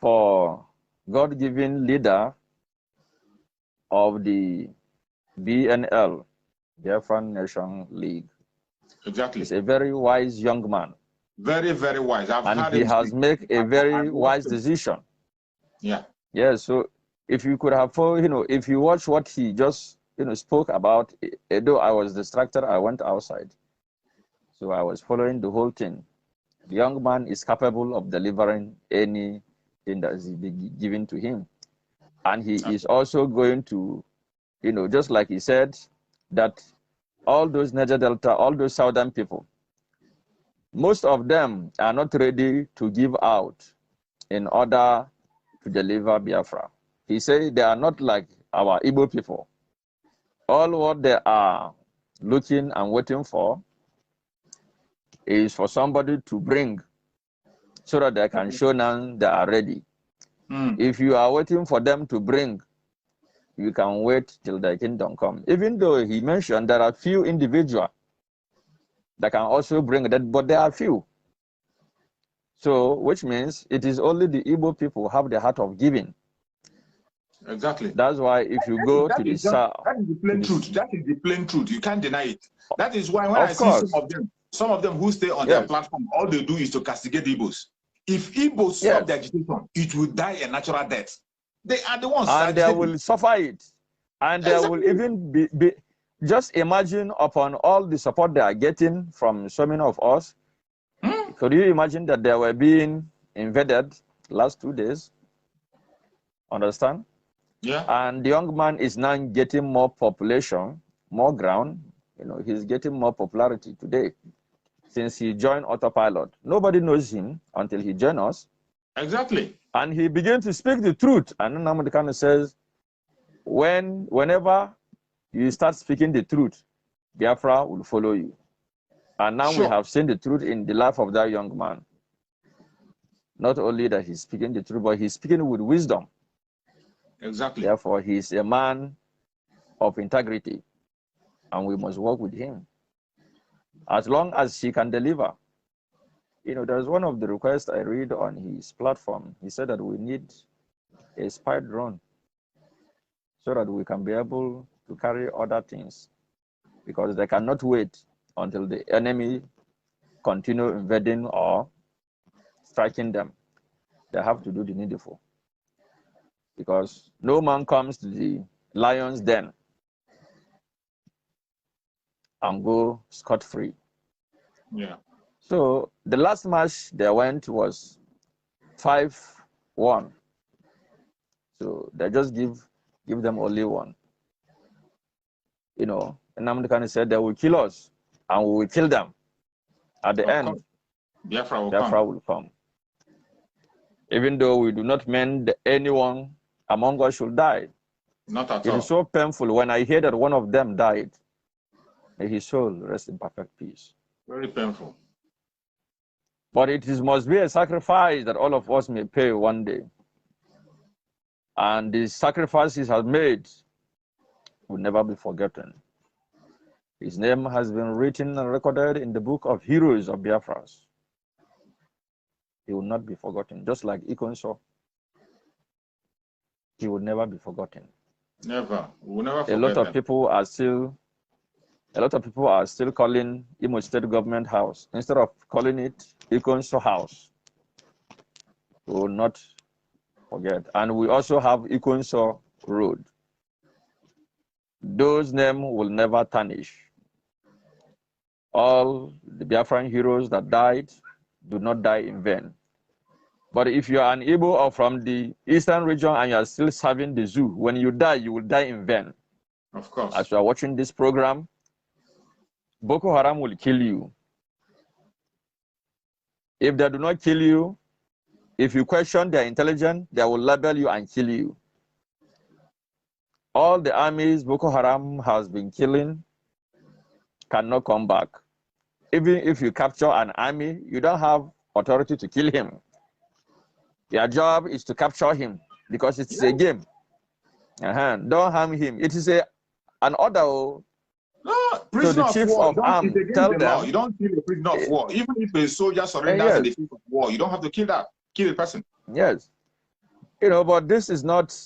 For God-given leader of the BNL, Biafra Nation League. Exactly. He's a very wise young man. Very, very wise. And he has made a very wise decision. Yeah. Yeah, so if you could have, if you watch what he just, spoke about, though I was distracted, I went outside. So I was following the whole thing. The young man is capable of delivering anything that is given to him. And he is also going to, just like he said, that all those Niger Delta, all those southern people, most of them are not ready to give out in order to deliver Biafra. He said they are not like our Igbo people. All what they are looking and waiting for is for somebody to bring so that they can show now they are ready. If you are waiting for them to bring, you can wait till the kingdom come. Even though he mentioned there are few individuals that can also bring that, but there are few. So, which means it is only the Igbo people who have the heart of giving. Exactly. That's why if you go to the south, that is the plain truth. That is the plain truth. You can't deny it. That is why when I see some of them who stay on their platform, all they do is to castigate Igbos. If Igbos stop the agitation, it will die a natural death. They are the ones. And they will suffer it. And they will even be just imagine upon all the support they are getting from so many of us. Could you imagine that they were being invaded last 2 days? Understand? Yeah. And the young man is now getting more population, more ground. He's getting more popularity today since he joined Autopilot. Nobody knows him until he joins us. Exactly. And he began to speak the truth. And then Namadikano says, whenever you start speaking the truth, Biafra will follow you. And now we have seen the truth in the life of that young man. Not only that he's speaking the truth, but he's speaking with wisdom. Exactly. Therefore, he's a man of integrity. And we must work with him. As long as he can deliver. There's one of the requests I read on his platform. He said that we need a spy drone so that we can be able to carry other things. Because they cannot wait until the enemy continue invading or striking them. They have to do the needful. Because no man comes to the lion's den and go scot-free. Yeah. So the last match they went was 5-1. So they just give them only one. And Namdekane said they will kill us and we will kill them. At the end, Biafra will come. Even though we do not mean that anyone among us should die. Not at all. It is so painful when I hear that one of them died. May his soul rest in perfect peace. Very painful. But it must be a sacrifice that all of us may pay one day. And the sacrifices he has made will never be forgotten. His name has been written and recorded in the book of heroes of Biafra. He will not be forgotten, just like Ikonso. He will never be forgotten. Never. We will never forget A lot of people are still calling Imo State Government House instead of calling it Ikonso House. We will not forget. And we also have Ikonso Road. Those names will never tarnish. All the Biafran heroes that died do not die in vain. But if you are an Igbo or from the eastern region and you are still serving the zoo, when you die, you will die in vain. Of course. As you are watching this program, Boko Haram will kill you. If they do not kill you, if you question their intelligence, they will label you and kill you. All the armies Boko Haram has been killing cannot come back. Even if you capture an army, you don't have authority to kill him. Your job is to capture him because it's a game. Don't harm him. It is an order. No, prisoner of war. It's against the law. You don't kill a prisoner of war. Even if a soldier surrenders in the field of war, you don't have to kill the person. Yes. You know, but this is not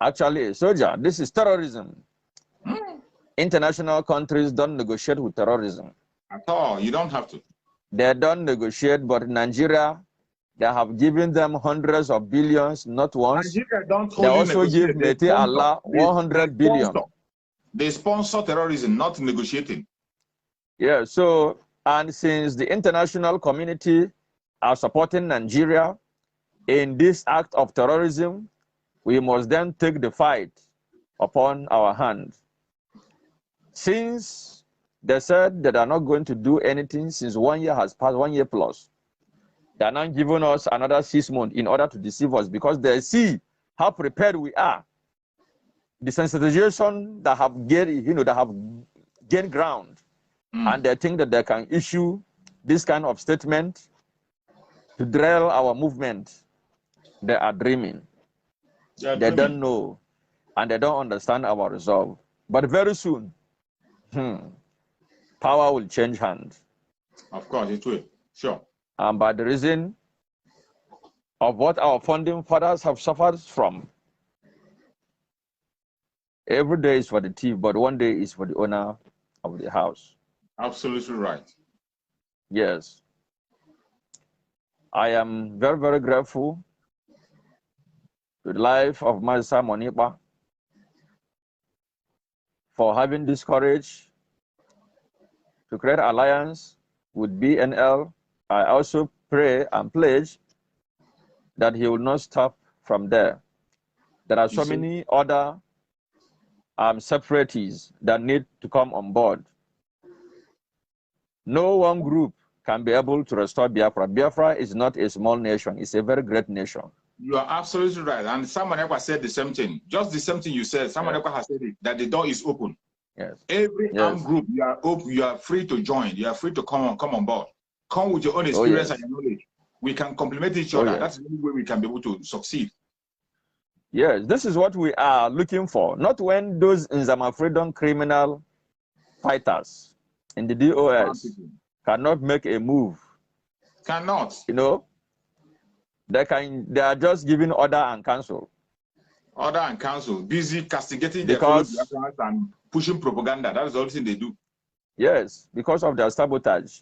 actually a soldier. This is terrorism. International countries don't negotiate with terrorism. At all. You don't have to. They don't negotiate, but in Nigeria, they have given them hundreds of billions, not once. Nigeria don't they also give Mete Allah 100 billion. They sponsor terrorism, not negotiating. Yeah, so, and since the international community are supporting Nigeria in this act of terrorism, we must then take the fight upon our hands. Since they said that they are not going to do anything since 1 year has passed, 1 year plus, they are now giving us another 6 months in order to deceive us because they see how prepared we are. The sensitization that have gained ground, and they think that they can issue this kind of statement to derail our movement. They are dreaming. They don't know, and they don't understand our resolve. But very soon, power will change hands. Of course, it will. Sure. And by the reason of what our founding fathers have suffered from, every day is for the thief, but one day is for the owner of the house. Absolutely right. Yes. I am very, very grateful to the life of Master Monipa for having this courage to create alliance with BNL. I also pray and pledge that he will not stop from there. There are so many other separatists that need to come on board. No one group can be able to restore Biafra. Biafra is not a small nation. It's a very great nation. You are absolutely right. And someone else said the same thing. Just the same thing you said. Someone else has said it, that the door is open. Yes. Every armed group, you are open, you are free to join. You are free to come on board. Come with your own experience and your knowledge. We can complement each other. That's the only way we can be able to succeed. Yes, this is what we are looking for. Not when those Nzama freedom criminal fighters in the DOS cannot make a move. Cannot. You know, they are just giving order and cancel. Order and cancel. Busy castigating their fellow Biafrans and pushing propaganda. That is the only thing they do. Yes, because of their sabotage.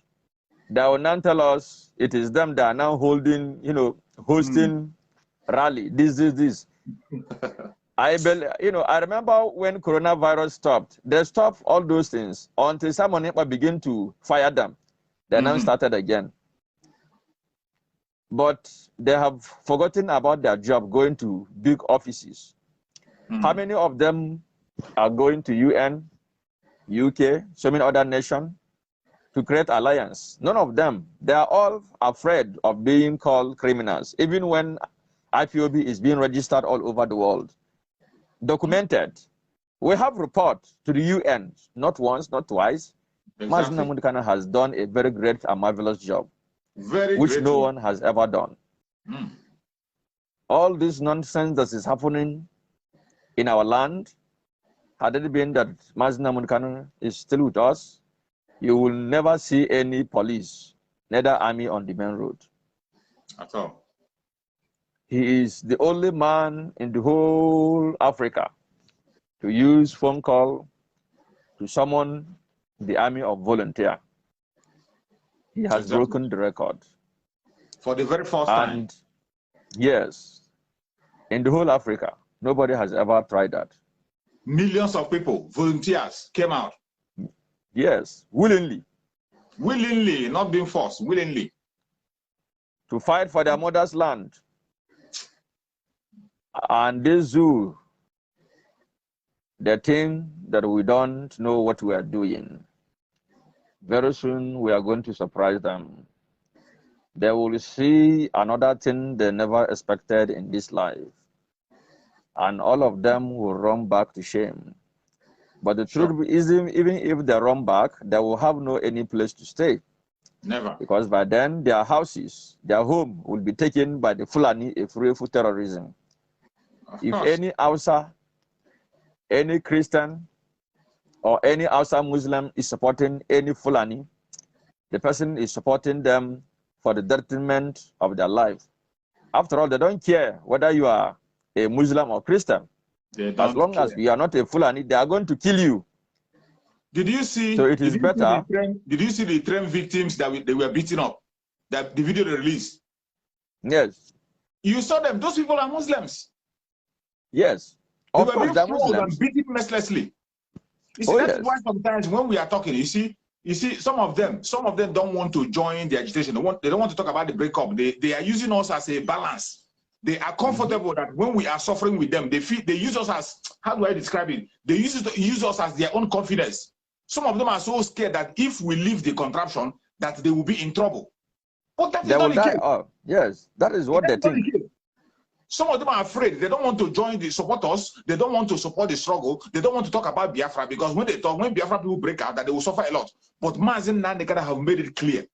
They will now tell us it is them that are now holding, hosting rally. This. I remember when coronavirus stopped, they stopped all those things until someone began to fire them. They now started again. But they have forgotten about their job going to big offices. How many of them are going to UN, UK, so many other nations to create alliance? None of them. They are all afraid of being called criminals, even when IPOB is being registered all over the world. Documented. We have reports to the UN, not once, not twice. Exactly. Mazina Mundikana has done a very great and marvelous job, which no one has ever done. All this nonsense that is happening in our land, had it been that Mazina Mundikana is still with us, you will never see any police, neither army on the main road. At all. He is the only man in the whole Africa to use phone call to summon the army of volunteer. He has broken the record. For the very first time. Yes, in the whole Africa, nobody has ever tried that. Millions of people, volunteers, came out. Yes, willingly. Willingly, not being forced, willingly. To fight for their mother's land. And this zoo, they think that we don't know what we are doing. Very soon, we are going to surprise them. They will see another thing they never expected in this life. And all of them will run back to shame. But the truth is, even if they run back, they will have no any place to stay. Never. Because by then, their houses, their home will be taken by the Fulani, a free for terrorism. If any Hausa any Christian or any outside Muslim is supporting any Fulani, the person is supporting them for the detriment of their life. After all, they don't care whether you are a Muslim or Christian. As long as you are not a Fulani, they are going to kill you. Did you see? So it is better. Did you see the train victims that they were beating up? That the video they released. Yes. You saw them. Those people are Muslims. Yes. They were being flawed and beaten mercilessly. You see, that's why sometimes when we are talking, you see, some of them don't want to join the agitation. They don't want to talk about the breakup. They are using us as a balance. They are comfortable that when we are suffering with them, they use us as, how do I describe it? They use us as their own confidence. Some of them are so scared that if we leave the contraption, that they will be in trouble. But that is not the case. Oh, yes, that is what they think. Some of them are afraid. They don't want to join the supporters. They don't want to support the struggle. They don't want to talk about Biafra because when Biafra people break out, that they will suffer a lot. But Mazin Nandekada have made it clear.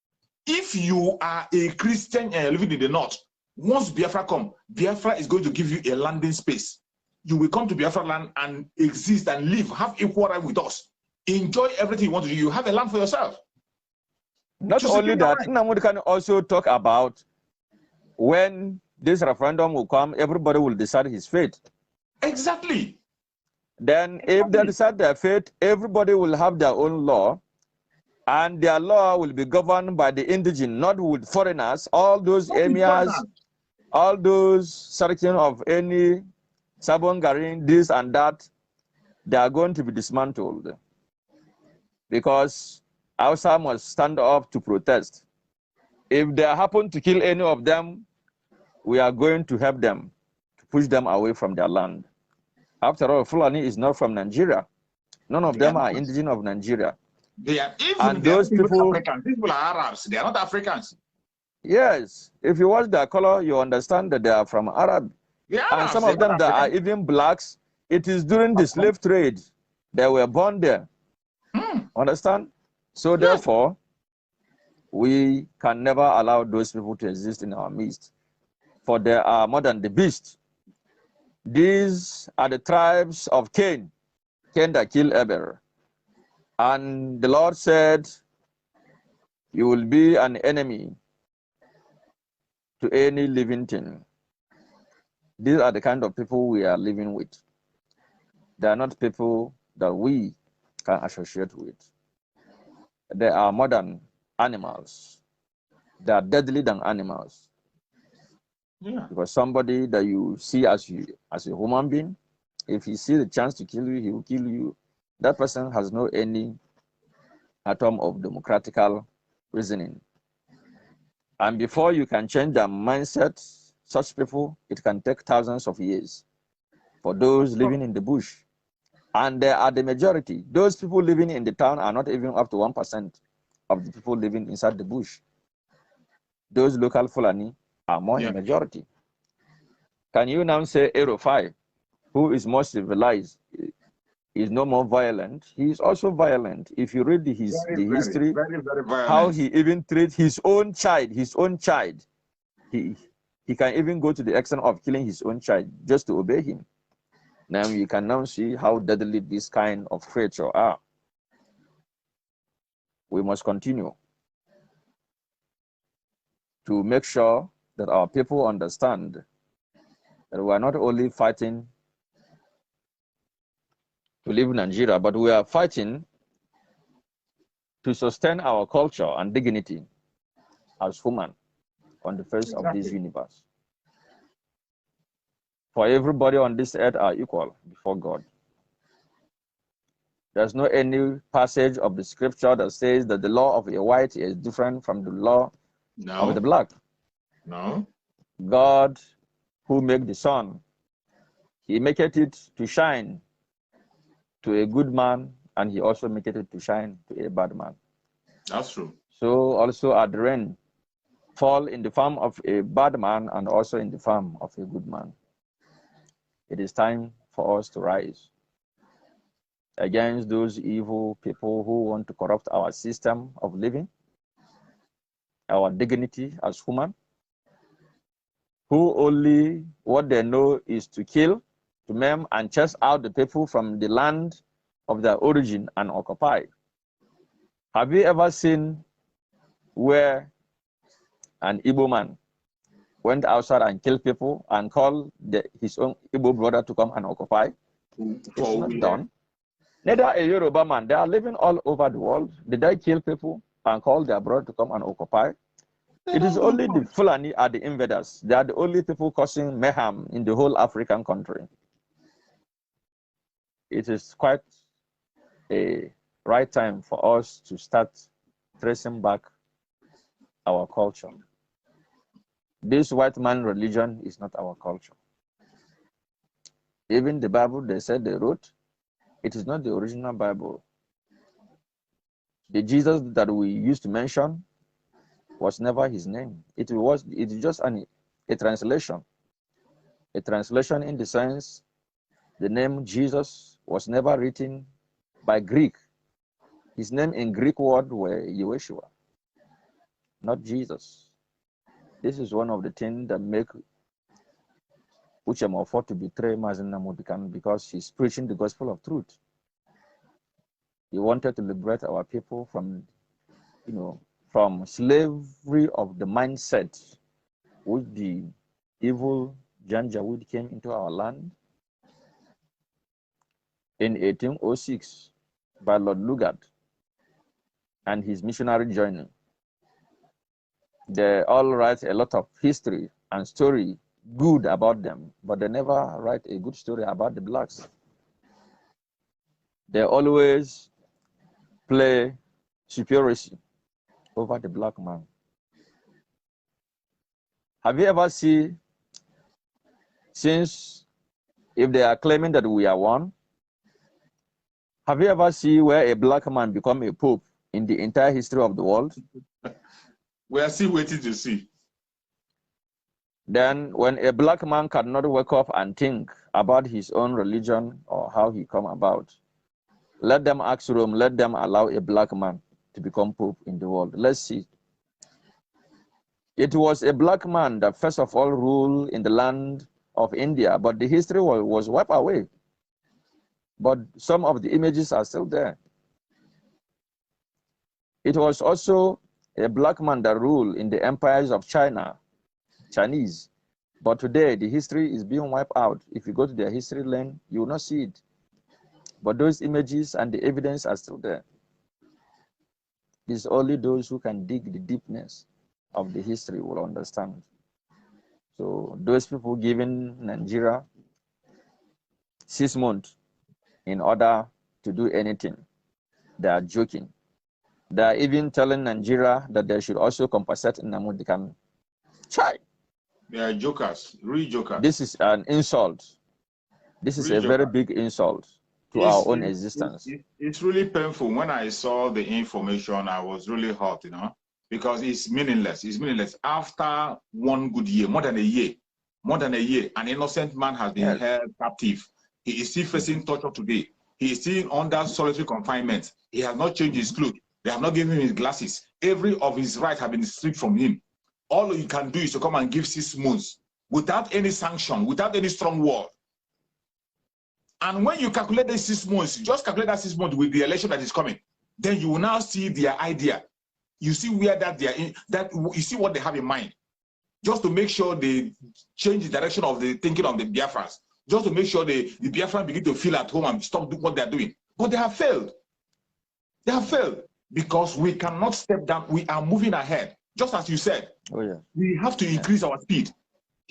If you are a Christian and living in the north, once Biafra come, Biafra is going to give you a landing space. You will come to Biafra land and exist and live, have equal right with us. Enjoy everything you want to do. You have a land for yourself. Not only that, Namud can also talk about when this referendum will come, everybody will decide his fate. Exactly. Then if they decide their fate, everybody will have their own law, and their law will be governed by the indigenous, not with foreigners. All those emirs, all those searching of any Sabongarin, this and that, they are going to be dismantled. Because Hausa must stand up to protest. If they happen to kill any of them, we are going to help them to push them away from their land. After all, Fulani is not from Nigeria. None of them are indigenous of Nigeria. They are and those people, Africans. People are Arabs. They are not Africans. Yes, if you watch their color, you understand that they are from Arab. And some of them that are even blacks, it is during the slave trade they were born there. Understand? So therefore, we can never allow those people to exist in our midst. For they are more than the beast. These are the tribes of Cain that killed Abel. And the Lord said, you will be an enemy to any living thing. These are the kind of people we are living with. They are not people that we can associate with. They are more than animals. They are deadly than animals. Yeah. Because somebody that you see as a human being, if he sees the chance to kill you, he will kill you. That person has no any atom of democratical reasoning. And before you can change their mindset, such people, it can take thousands of years for those living in the bush. And they are the majority. Those people living in the town are not even up to 1% of the people living inside the bush. Those local Fulani are more in majority. Can you now say Erofai, who is more civilized, is no more violent? He is also violent. If you read the history, very violent. How he even treats his own child, he can even go to the extent of killing his own child just to obey him. Now you can now see how deadly this kind of creatures are. We must continue to make sure that our people understand that we are not only fighting to live in Nigeria, but we are fighting to sustain our culture and dignity as human on the face of this universe. For everybody on this earth are equal before God. There's no any passage of the scripture that says that the law of a white is different from the law of the black. No. God, who made the sun, he maketh it to shine to a good man, and he also maketh it to shine to a bad man. That's true. So also at the rain fall in the farm of a bad man and also in the farm of a good man. It is time for us to rise against those evil people who want to corrupt our system of living, our dignity as human, who only what they know is to kill, to maim and chase out the people from the land of their origin and occupy. Have you ever seen where an Igbo man went outside and killed people and called his own Igbo brother to come and occupy? It's not done. Neither a Yoruba man. They are living all over the world. Did they kill people and call their brother to come and occupy? It is only the Fulani are the invaders. They are the only people causing mayhem in the whole African country. It is quite a right time for us to start tracing back our culture. This white man religion is not our culture. Even the Bible they said they wrote, it is not the original Bible. The Jesus that we used to mention was never his name. It is just a translation. A translation in the sense the name Jesus was never written by Greek. His name in Greek word were Yeshua, not Jesus. This is one of the things that make Uchemofo to betray Mazen Namudikan, because he's preaching the gospel of truth. He wanted to liberate our people from, from slavery of the mindset which the evil Janjaweed came into our land in 1806 by Lord Lugard and his missionary journey. They all write a lot of history and story good about them, but they never write a good story about the blacks. They always play superiority over the black man. Have you ever seen, since if they are claiming that we are one, have you ever seen where a black man become a pope in the entire history of the world? We are still waiting to see. Then when a black man cannot wake up and think about his own religion or how he come about, let them ask Rome, let them allow a black man to become pope in the world. Let's see. It was a black man that first of all ruled in the land of India, but the history was wiped away. But some of the images are still there. It was also a black man that ruled in the empires of Chinese. But today, the history is being wiped out. If you go to their history lane, you will not see it. But those images and the evidence are still there. It's only those who can dig the deepness of the history will understand. So those people giving Nigeria 6 months in order to do anything, they are joking. They are even telling Nigeria that they should also compensate Namudikan. Chai. They are jokers, real jokers. This is an insult. This is a very big insult to our own existence. It's really painful. When I saw the information, I was really hurt, because it's meaningless. It's meaningless. After 1 good year, more than a year, an innocent man has been held captive. He is still facing torture today. He is still under solitary confinement. He has not changed his clothes. They have not given him his glasses. Every of his rights have been stripped from him. All you can do is to come and give 6 months without any sanction, without any strong word. And when you calculate the 6 months, just calculate that 6 months with the election that is coming, then you will now see their idea. You see where you see what they have in mind, just to make sure they change the direction of the thinking of the Biafrans, just to make sure the Biafrans begin to feel at home and stop doing what they're doing. But they have failed. They have failed because we cannot step down. We are moving ahead. Just as you said, we have to increase our speed.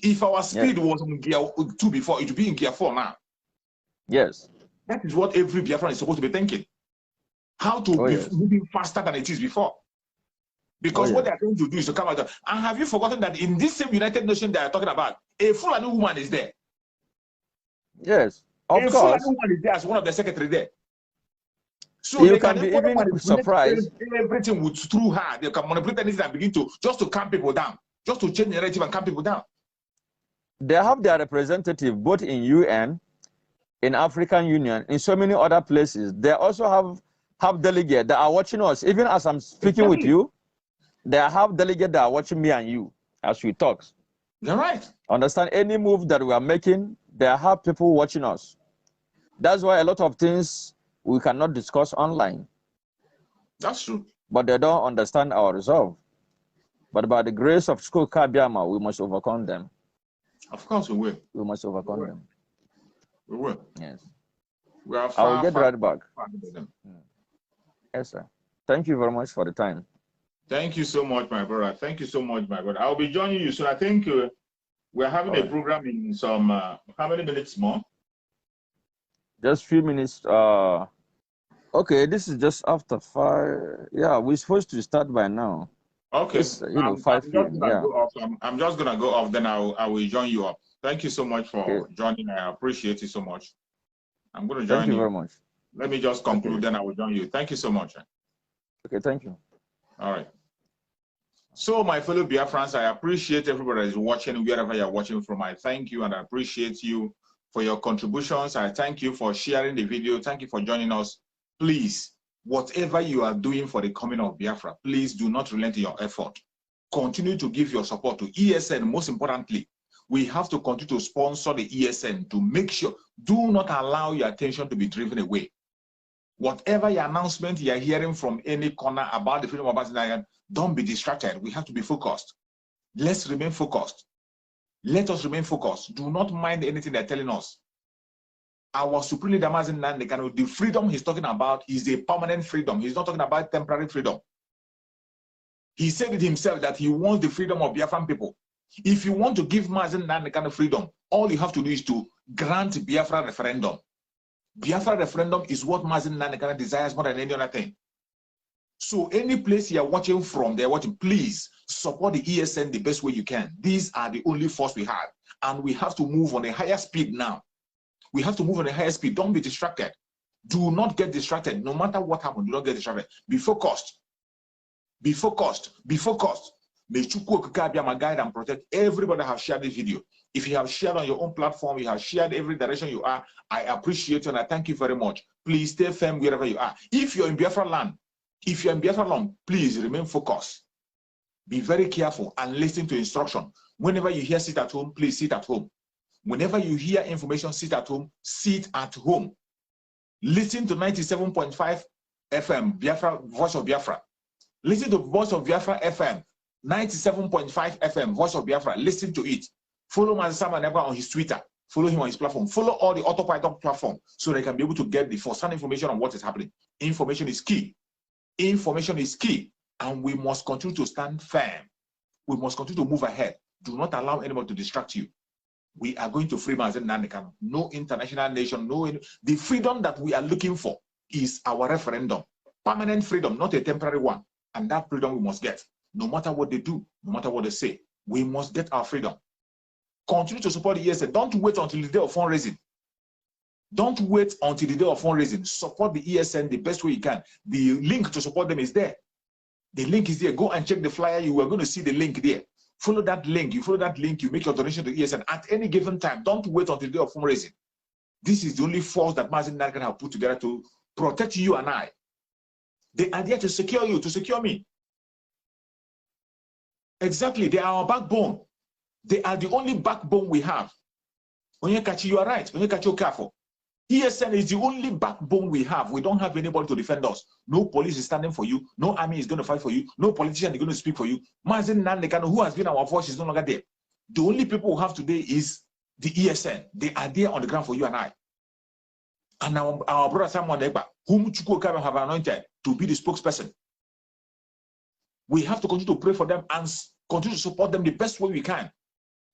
If our speed was in gear 2 before, it would be in gear 4 now. Yes. That is what every Biafran is supposed to be thinking. How to be moving faster than it is before. Because what they are going to do is to come out. And have you forgotten that in this same United Nations they are talking about, a Fulani woman is there? Yes, of course. A Fulani woman is there as one of the secretary there. So you can be even surprised. Everything would through her. They can manipulate anything and begin to just to calm people down, just to change the narrative and calm people down. They have their representative both in UN, in African Union, in so many other places. They also have delegates that are watching us. Even as I'm speaking with you, they have delegates that are watching me and you as we talk. You're right. Understand? Any move that we are making, There are people watching us. That's why a lot of things we cannot discuss online. That's true. But they don't understand our resolve. But by the grace of School Kabiama, we must overcome them. Of course we will. We must overcome them. We will. Yes. We are I will get right back. Yes, sir. Thank you very much for the time. Thank you so much, my brother. Thank you so much, my brother. I'll be joining you soon. I think we're having a program in some, how many minutes more? Just few minutes. Okay, this is just after 5. Yeah, we're supposed to start by now. Okay. It's, 5 p.m. Yeah. I'm just going to go off, then I will join you up. Thank you so much for joining. I appreciate it so much. I'm going to join you. Thank you very much. Let me just conclude, then I will join you. Thank you so much. Okay, thank you. All right. So, my fellow Biafrans, I appreciate everybody that is watching, wherever you're watching from. I thank you and I appreciate you for your contributions. I thank you for sharing the video. Thank you for joining us. Please, whatever you are doing for the coming of Biafra, please do not relent in your effort. Continue to give your support to ESN. Most importantly, we have to continue to sponsor the ESN to make sure, do not allow your attention to be driven away. Whatever your announcement you are hearing from any corner about the freedom of Nigeria, don't be distracted. We have to be focused. Let's remain focused. Let us remain focused. Do not mind anything they're telling us. Our Supreme Leader, the freedom he's talking about is a permanent freedom. He's not talking about temporary freedom. He said it himself that he wants the freedom of Biafran people. If you want to give Mazen the kind of freedom, all you have to do is to grant Biafra referendum. Biafra referendum is what Mazen Nanekana desires more than any other thing. So any place you're watching from, please support the ESN the best way you can. These are the only force we have. And we have to move on a higher speed now. We have to move on a higher speed. Don't be distracted. Do not get distracted. No matter what happens, do not get distracted. Be focused. Be focused. Be focused. May Chukwu guide and protect everybody have shared this video. If you have shared on your own platform, you have shared every direction you are, I appreciate you and I thank you very much. Please stay firm wherever you are. If you're in Biafra land, please remain focused. Be very careful and listen to instruction. Whenever you hear sit at home, please sit at home. Whenever you hear information, sit at home, sit at home. Listen to 97.5 FM, Biafra, Voice of Biafra. Listen to Voice of Biafra FM, 97.5 FM, Voice of Biafra. Listen to it. Follow Mazasama Neba on his Twitter. Follow him on his platform. Follow all the autopilot platform so they can be able to get the first-hand information on what is happening. Information is key. Information is key. And we must continue to stand firm. We must continue to move ahead. Do not allow anyone to distract you. We are going to free Mazen Nandekano. No international nation, the freedom that we are looking for is our referendum. Permanent freedom, not a temporary one. And that freedom we must get. No matter what they do, no matter what they say, we must get our freedom. Continue to support the ESN. Don't wait until the day of fundraising. Don't wait until the day of fundraising. Support the ESN the best way you can. The link to support them is there. The link is there. Go and check the flyer. You are going to see the link there. Follow that link. You follow that link. You make your donation to ESN at any given time. Don't wait until the day of fundraising. This is the only force that Mazen Nargan have put together to protect you and I. They are there to secure you, to secure me. Exactly. They are our backbone. They are the only backbone we have. Onyekachi, you are right. Onyekachi Okafo. ESN is the only backbone we have. We don't have anybody to defend us. No police is standing for you. No army is going to fight for you. No politician is going to speak for you. Mazen Nandekano, who has been our voice, is no longer there. The only people we have today is the ESN. They are there on the ground for you and I. And our brother Samuel Negba, whom Chukwu Okafo have anointed to be the spokesperson. We have to continue to pray for them and continue to support them the best way we can.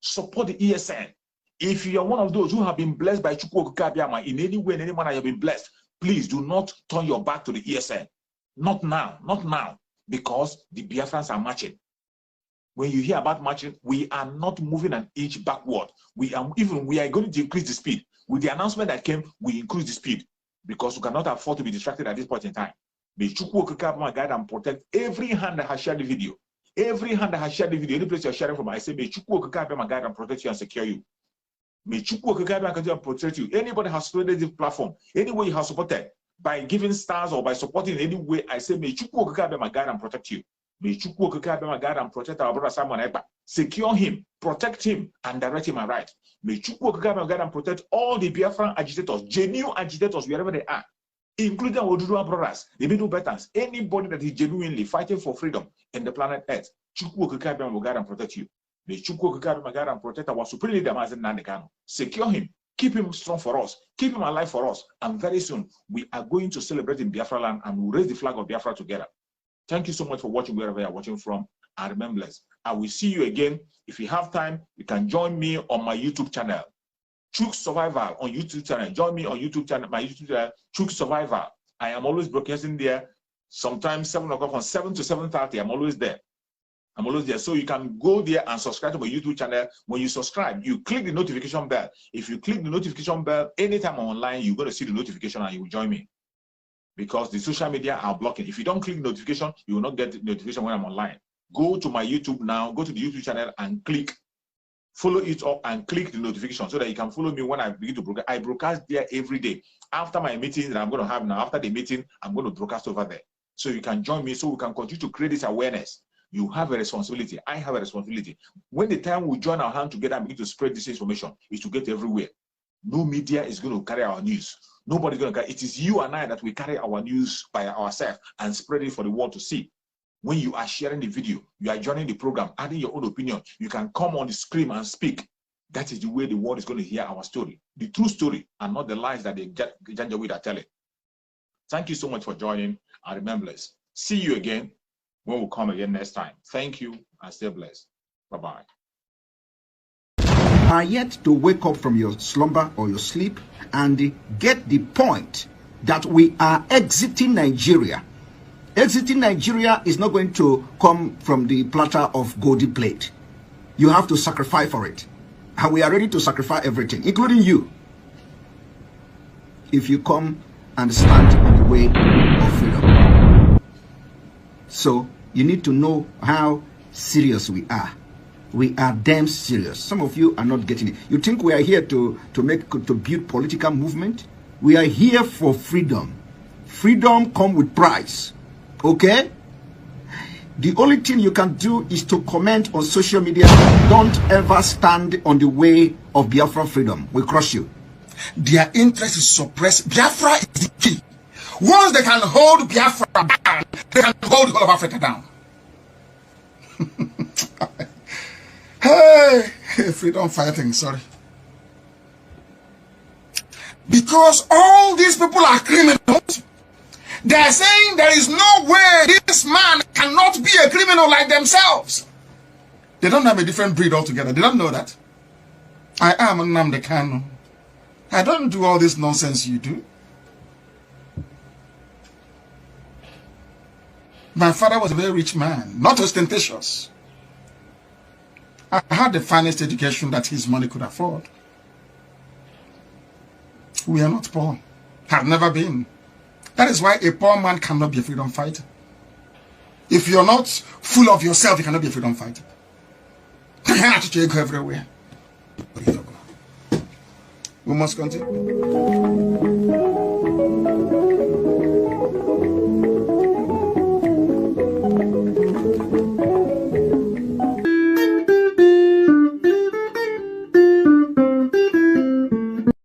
Support the ESN. If you are one of those who have been blessed by Chukwu Okafo in any way, in any manner you have been blessed, please do not turn your back to the ESN. Not now, not now, because the Biafrans are marching. When you hear about marching, we are not moving an inch backward. We are going to increase the speed. With the announcement that came, we increase the speed because we cannot afford to be distracted at this point in time. May Chukwu Okafo guide and protect every hand that has shared the video. Every hand that has shared the video, any place you're sharing from, I say, may Chukwu Okafo guide and protect you and secure you. May Chukwu Okafo continue to protect you. Anybody has supported this platform, any way you have supported, by giving stars or by supporting in any way, I say, may Chukwu Okafo guide and protect you. May Chukwu Okafo guide and protect our brother Simon Ekpa. Secure him, protect him, and direct him aright. May Chukwu guide and protect all the Biafran agitators, genuine agitators, wherever they are, including our Oduduwa brothers, the Middle Belters, anybody that is genuinely fighting for freedom in the planet Earth. Chukwu guide and protect you. May Chukwu guide and protect our supreme leader, Mazen Nandekano. Secure him. Keep him strong for us. Keep him alive for us. And very soon, we are going to celebrate in Biafra land and we'll raise the flag of Biafra together. Thank you so much for watching wherever you're watching from. And remember, I will see you again. If you have time, you can join me on my YouTube channel, Truth Survival on YouTube channel. Join me on YouTube channel, my YouTube channel, Truth Survival. I am always broadcasting there. Sometimes 7 o'clock from 7 to 7:30. I'm always there. I'm always there. So you can go there and subscribe to my YouTube channel. When you subscribe, you click the notification bell. If you click the notification bell, anytime I'm online, you're going to see the notification and you will join me. Because the social media are blocking. If you don't click the notification, you will not get the notification when I'm online. Go to my YouTube now, go to the YouTube channel and click, follow it up and click the notification so that you can follow me when I begin to broadcast. I broadcast there every day. After my meeting that I'm going to have now, after the meeting, I'm going to broadcast over there. So you can join me so we can continue to create this awareness. You have a responsibility. I have a responsibility. When the time we join our hand together and begin to spread this information, is to get everywhere. No media is going to carry our news. Nobody's going to carry it. Is you and I that we carry our news by ourselves and spread it for the world to see. When you are sharing the video, you are joining the program, adding your own opinion, you can come on the screen and speak. That is the way the world is going to hear our story. The true story and not the lies that the Janjaweed are telling. Thank you so much for joining. And remember, see you again when we come again next time. Thank you and stay blessed. Bye-bye. Are yet to wake up from your slumber or your sleep and get the point that we are exiting Nigeria. Exiting Nigeria is not going to come from the platter of golden plate. You have to sacrifice for it. And we are ready to sacrifice everything, including you. If you come and stand in the way of freedom. So you need to know how serious we are. We are damn serious. Some of you are not getting it. You think we are here to build political movement? We are here for freedom. Freedom comes with price. Okay? The only thing you can do is to comment on social media. Don't ever stand on the way of Biafra freedom. We'll crush you. Their interest is suppressed. Biafra is the key. Once they can hold Biafra down, they can hold all of Africa down. Hey, freedom fighting, sorry. Because all these people are criminals. They are saying there is no way this man cannot be a criminal like themselves. They don't have a different breed altogether. They don't know that. I am Nnamdi Kanu. I don't do all this nonsense you do. My father was a very rich man, not ostentatious. I had the finest education that his money could afford. We are not poor. Have never been. That is why a poor man cannot be a freedom fighter. If you're not full of yourself, you cannot be a freedom fighter. You have to go everywhere. We must continue.